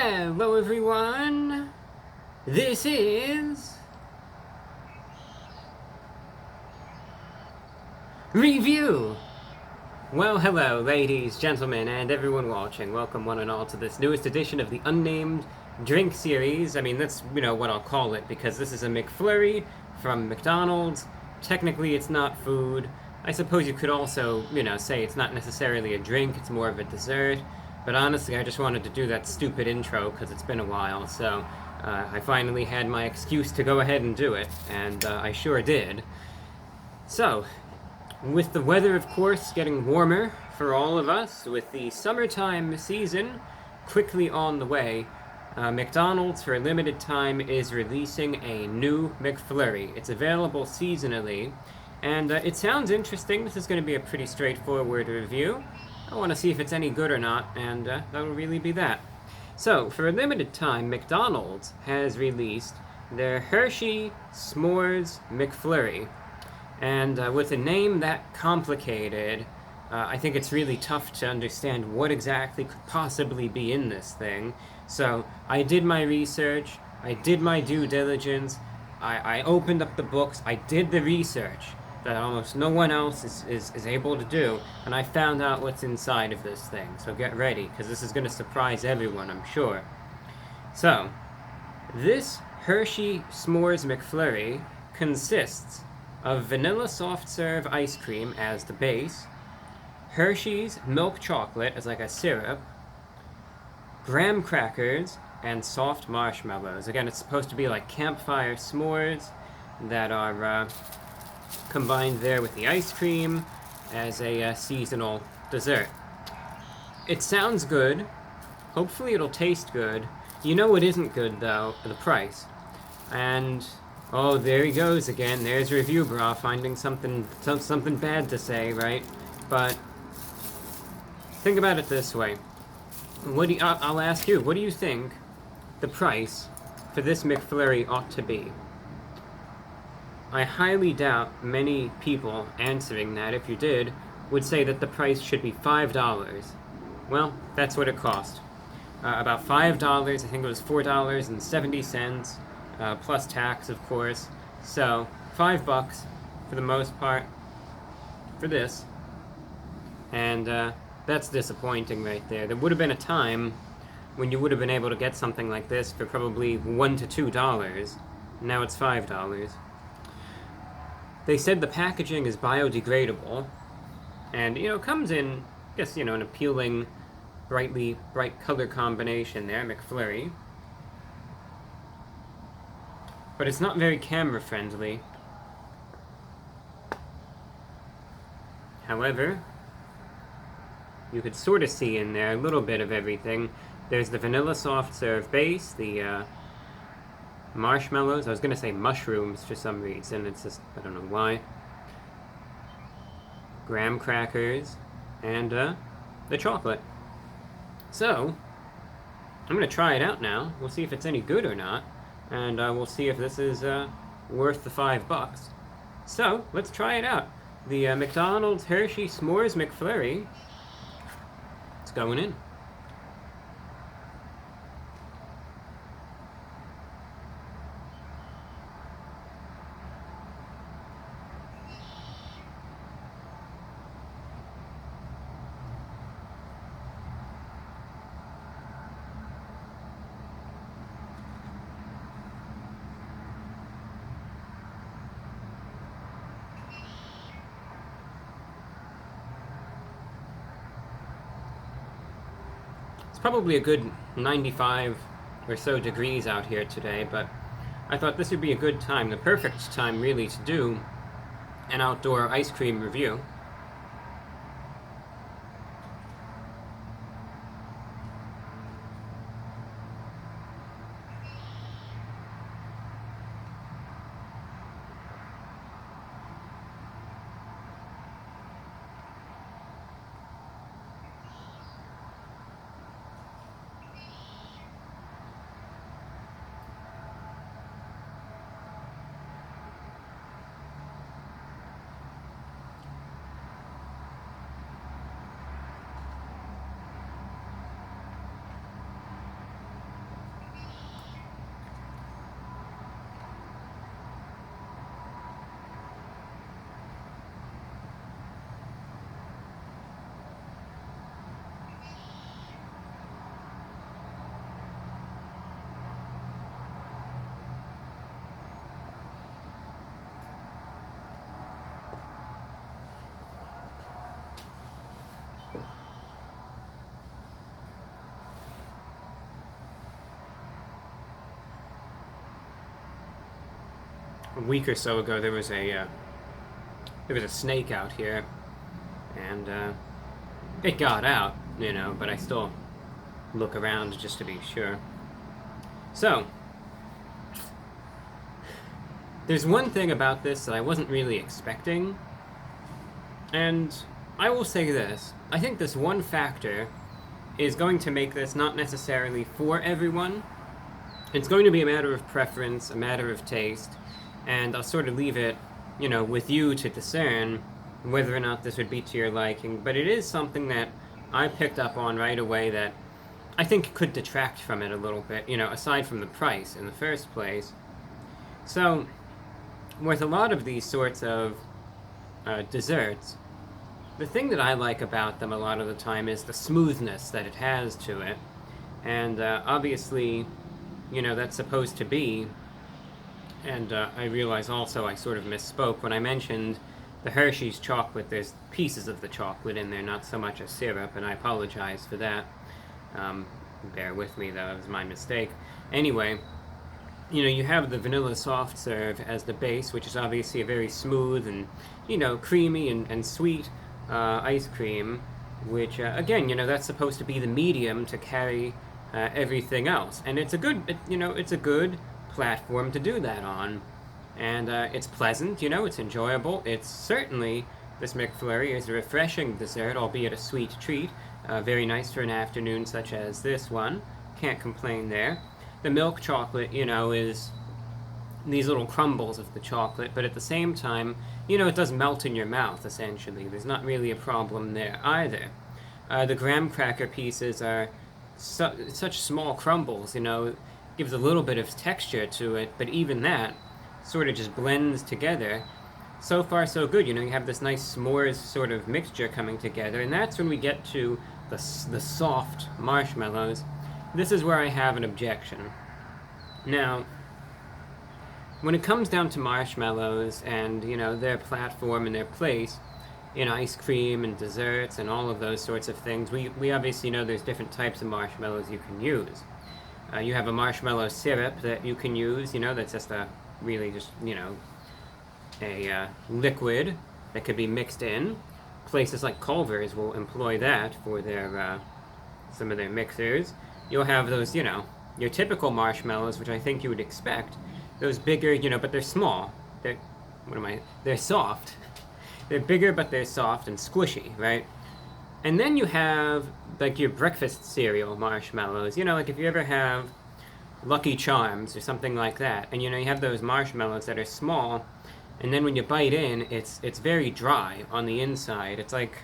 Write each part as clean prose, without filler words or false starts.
Hello everyone, this is Review! Well, hello ladies, gentlemen, and everyone watching. Welcome one and all to this newest edition of the Unnamed Drink Series. I mean, that's, what I'll call it, because this is a McFlurry from McDonald's. Technically, it's not food. I suppose you could also, say it's not necessarily a drink, it's more of a dessert. But honestly, I just wanted to do that stupid intro because it's been a while, so I finally had my excuse to go ahead and do it, and I sure did. So, with the weather, of course, getting warmer for all of us, with the summertime season quickly on the way, McDonald's, for a limited time, is releasing a new McFlurry. It's available seasonally, and it sounds interesting. This is going to be a pretty straightforward review. I want to see if it's any good or not, and that'll really be that. So, for a limited time, McDonald's has released their Hershey S'mores McFlurry. And with a name that complicated, I think it's really tough to understand what exactly could possibly be in this thing. So, I did my research, I did my due diligence, I opened up the books, I did the research that almost no one else is able to do, and I found out what's inside of this thing. So get ready, because this is going to surprise everyone, I'm sure. So, this Hershey S'mores McFlurry consists of vanilla soft serve ice cream as the base, Hershey's milk chocolate as like a syrup, graham crackers, and soft marshmallows. Again, it's supposed to be like campfire s'mores that are combined there with the ice cream as a seasonal dessert. It sounds good. Hopefully it'll taste good. You know what isn't good, though? The price. And, oh, there he goes again. There's Review Bra finding something bad to say, right? But think about it this way. I'll ask you, what do you think the price for this McFlurry ought to be? I highly doubt many people answering that, if you did, would say that the price should be $5. Well, that's what it cost. About $5, I think it was $4.70, plus tax, of course. So, $5 for the most part for this. And that's disappointing right there. There would have been a time when you would have been able to get something like this for probably $1 to $2. Now it's $5. They said the packaging is biodegradable, and, comes in, I guess, an appealing, bright color combination there, McFlurry. But it's not very camera-friendly. However, you could sort of see in there a little bit of everything. There's the vanilla soft serve base, the marshmallows. I was going to say mushrooms for some reason. It's just, I don't know why. Graham crackers. And the chocolate. So, I'm going to try it out now. We'll see if it's any good or not. And we'll see if this is worth the $5. So, let's try it out. The McDonald's Hershey S'mores McFlurry. It's going in. Probably a good 95 or so degrees out here today, but I thought this would be a good time, the perfect time really, to do an outdoor ice cream review. a week or so ago there was a snake out here, and it got out, you know, but I still look around just to be sure. So, there's one thing about this that I wasn't really expecting, and I will say this. I think this one factor is going to make this not necessarily for everyone. It's going to be a matter of preference, a matter of taste, and I'll sort of leave it, you know, with you to discern whether or not this would be to your liking, but it is something that I picked up on right away that I think could detract from it a little bit, you know, aside from the price in the first place. So, with a lot of these sorts of desserts, the thing that I like about them a lot of the time is the smoothness that it has to it. And obviously, you know, that's supposed to be, and I realize also I sort of misspoke when I mentioned the Hershey's chocolate. There's pieces of the chocolate in there, not so much a syrup, and I apologize for that. Bear with me, that was my mistake. Anyway, you know, you have the vanilla soft serve as the base, which is obviously a very smooth and, you know, creamy and sweet ice cream, which, again, you know, that's supposed to be the medium to carry everything else. And it's a good, you know, it's a good platform to do that on. And it's pleasant, you know, it's enjoyable. It's certainly, this McFlurry is a refreshing dessert, albeit a sweet treat. Very nice for an afternoon such as this one. Can't complain there. The milk chocolate, you know, is these little crumbles of the chocolate, but at the same time, you know, it does melt in your mouth, essentially. There's not really a problem there either. The graham cracker pieces are such small crumbles, you know, gives a little bit of texture to it, but even that sort of just blends together. So far, so good. You know, you have this nice s'mores sort of mixture coming together, and that's when we get to the soft marshmallows. This is where I have an objection. Now, when it comes down to marshmallows and, you know, their platform and their place in ice cream and desserts and all of those sorts of things, we obviously know there's different types of marshmallows you can use. You have a marshmallow syrup that you can use, you know, that's just really just, you know, a liquid that could be mixed in. Places like Culver's will employ that for their some of their mixers. You'll have those, you know, your typical marshmallows, which I think you would expect. Those bigger, you know, but they're small. They're soft. They're bigger, but they're soft and squishy, right? And then you have, like, your breakfast cereal marshmallows. You know, like if you ever have Lucky Charms or something like that, and, you know, you have those marshmallows that are small, and then when you bite in, it's very dry on the inside. It's like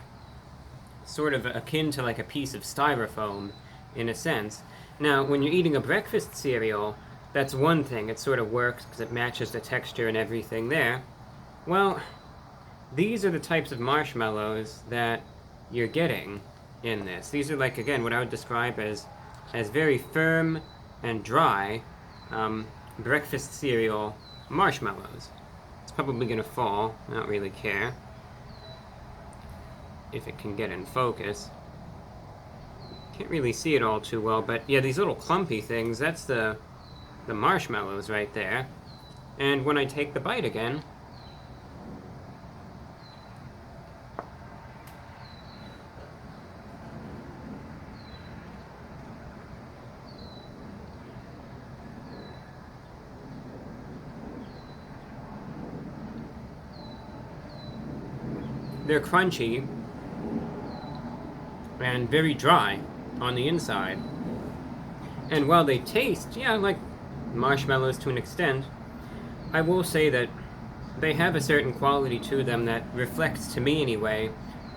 sort of akin to like a piece of styrofoam in a sense. Now, when you're eating a breakfast cereal, that's one thing. It sort of works because it matches the texture and everything there. Well, these are the types of marshmallows that you're getting in this. These are like, again, what I would describe as very firm and dry breakfast cereal marshmallows. It's probably going to fall. I don't really care if it can get in focus. Can't really see it all too well, but yeah, these little clumpy things, that's the marshmallows right there. And when I take the bite again, they're crunchy and very dry on the inside. And while they taste, yeah, like marshmallows to an extent, I will say that they have a certain quality to them that reflects, to me anyway,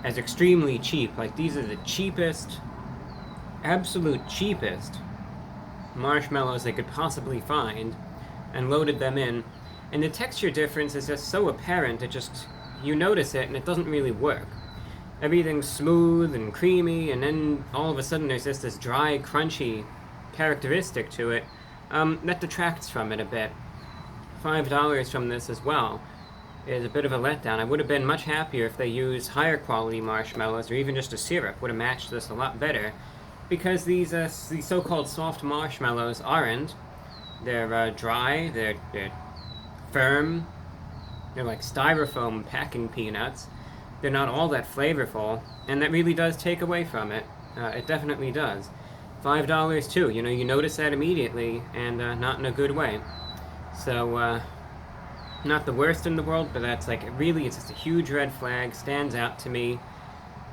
as extremely cheap. Like, these are the cheapest, absolute cheapest marshmallows they could possibly find, and loaded them in. And the texture difference is just so apparent, you notice it and it doesn't really work. Everything's smooth and creamy, and then all of a sudden there's just this dry, crunchy characteristic to it that detracts from it a bit. $5 from this as well is a bit of a letdown. I would have been much happier if they used higher quality marshmallows, or even just a syrup would have matched this a lot better, because these so-called soft marshmallows aren't. They're dry, they're firm, They're like styrofoam packing peanuts. They're not all that flavorful, and that really does take away from it. It definitely does. $5 too, you know, you notice that immediately, and not in a good way. So, not the worst in the world, but that's like, really, it's just a huge red flag, stands out to me.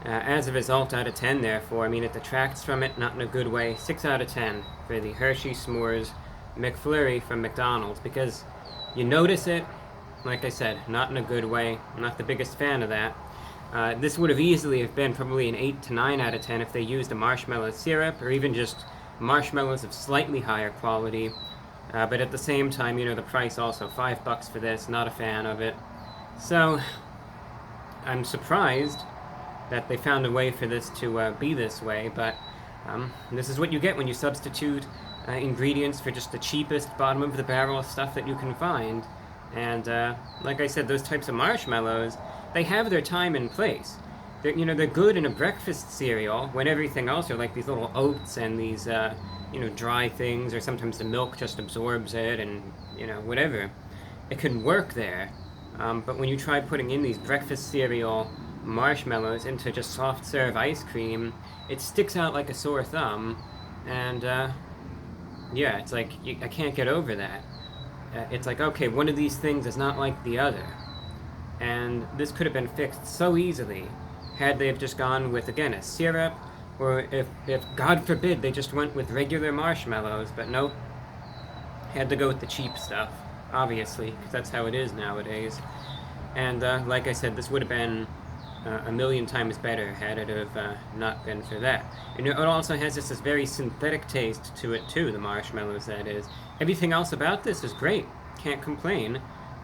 As a result, out of 10, therefore, I mean, it detracts from it, not in a good way. 6 out of 10 for the Hershey S'mores McFlurry from McDonald's, because you notice it, like I said, not in a good way. I'm not the biggest fan of that. This would have easily have been probably an 8 to 9 out of 10 if they used a marshmallow syrup, or even just marshmallows of slightly higher quality. But at the same time, you know, the price also, $5 for this, not a fan of it. So, I'm surprised that they found a way for this to be this way, but this is what you get when you substitute ingredients for just the cheapest bottom-of-the-barrel stuff that you can find. And like I said, those types of marshmallows, they have their time and place. They're, you know, they're good in a breakfast cereal when everything else are like these little oats and these, you know, dry things, or sometimes the milk just absorbs it and, you know, whatever. It can work there. But when you try putting in these breakfast cereal marshmallows into just soft serve ice cream, it sticks out like a sore thumb, and yeah, it's like, I can't get over that. It's like, okay, one of these things is not like the other, and this could have been fixed so easily had they have just gone with, again, a syrup, or if God forbid they just went with regular marshmallows, but nope, had to go with the cheap stuff, obviously, because that's how it is nowadays. And like I said, this would have been a million times better had it have not been for that. And it also has this very synthetic taste to it too, the marshmallows, that is. Everything else about this is great, can't complain,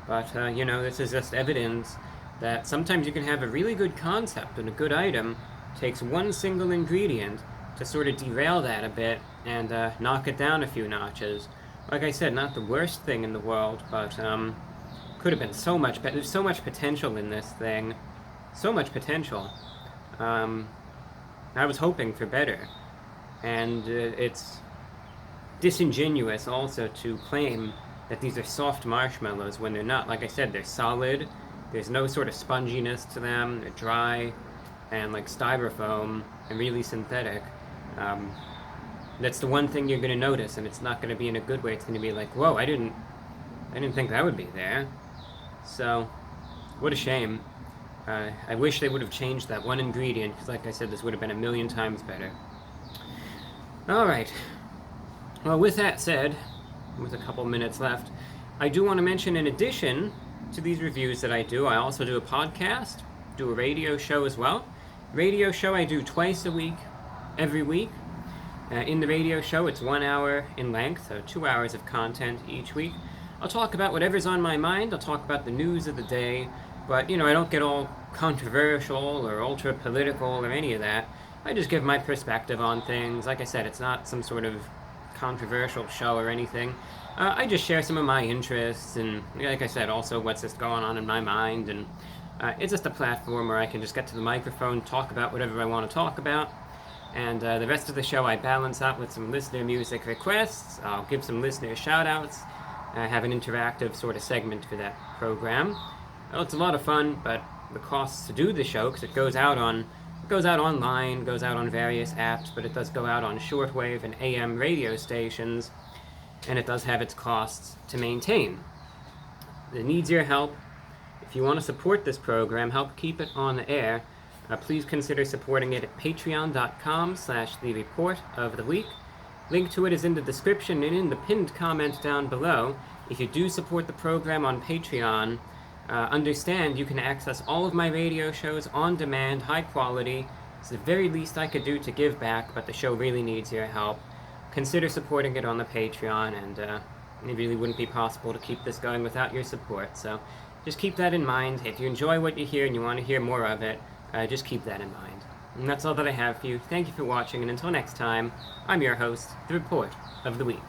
but you know, this is just evidence that sometimes you can have a really good concept and a good item takes one single ingredient to sort of derail that a bit and knock it down a few notches. Like I said, not the worst thing in the world, but could have been so much better. There's so much potential in this thing. So much potential. I was hoping for better. And it's disingenuous also to claim that these are soft marshmallows when they're not. Like I said, they're solid. There's no sort of sponginess to them. They're dry and like styrofoam and really synthetic. That's the one thing you're going to notice, and it's not going to be in a good way. It's going to be like, whoa, I didn't think that would be there. So, what a shame. I wish they would have changed that one ingredient, because like I said, this would have been a million times better. Alright. Well, with that said, with a couple minutes left, I do want to mention, in addition to these reviews that I do, I also do a podcast, do a radio show as well. Radio show I do twice a week, every week. In the radio show, it's 1 hour in length, so 2 hours of content each week. I'll talk about whatever's on my mind. I'll talk about the news of the day, but, you know, I don't get all controversial or ultra-political or any of that. I just give my perspective on things. Like I said, it's not some sort of controversial show or anything. I just share some of my interests, and, like I said, also what's just going on in my mind, and it's just a platform where I can just get to the microphone, talk about whatever I want to talk about. And the rest of the show I balance out with some listener music requests. I'll give some listener shout-outs. I have an interactive sort of segment for that program. Well, it's a lot of fun, but the costs to do the show, because it goes out online, goes out on various apps, but it does go out on shortwave and AM radio stations, and it does have its costs to maintain. It needs your help. If you want to support this program, help keep it on the air, please consider supporting it at patreon.com/TheReportOfTheWeek. Link to it is in the description and in the pinned comment down below. If you do support the program on Patreon, understand you can access all of my radio shows on demand, high quality. It's the very least I could do to give back, but the show really needs your help. Consider supporting it on the Patreon, and it really wouldn't be possible to keep this going without your support. So just keep that in mind. If you enjoy what you hear and you want to hear more of it, just keep that in mind. And that's all that I have for you. Thank you for watching, and until next time, I'm your host, The Report of the Week.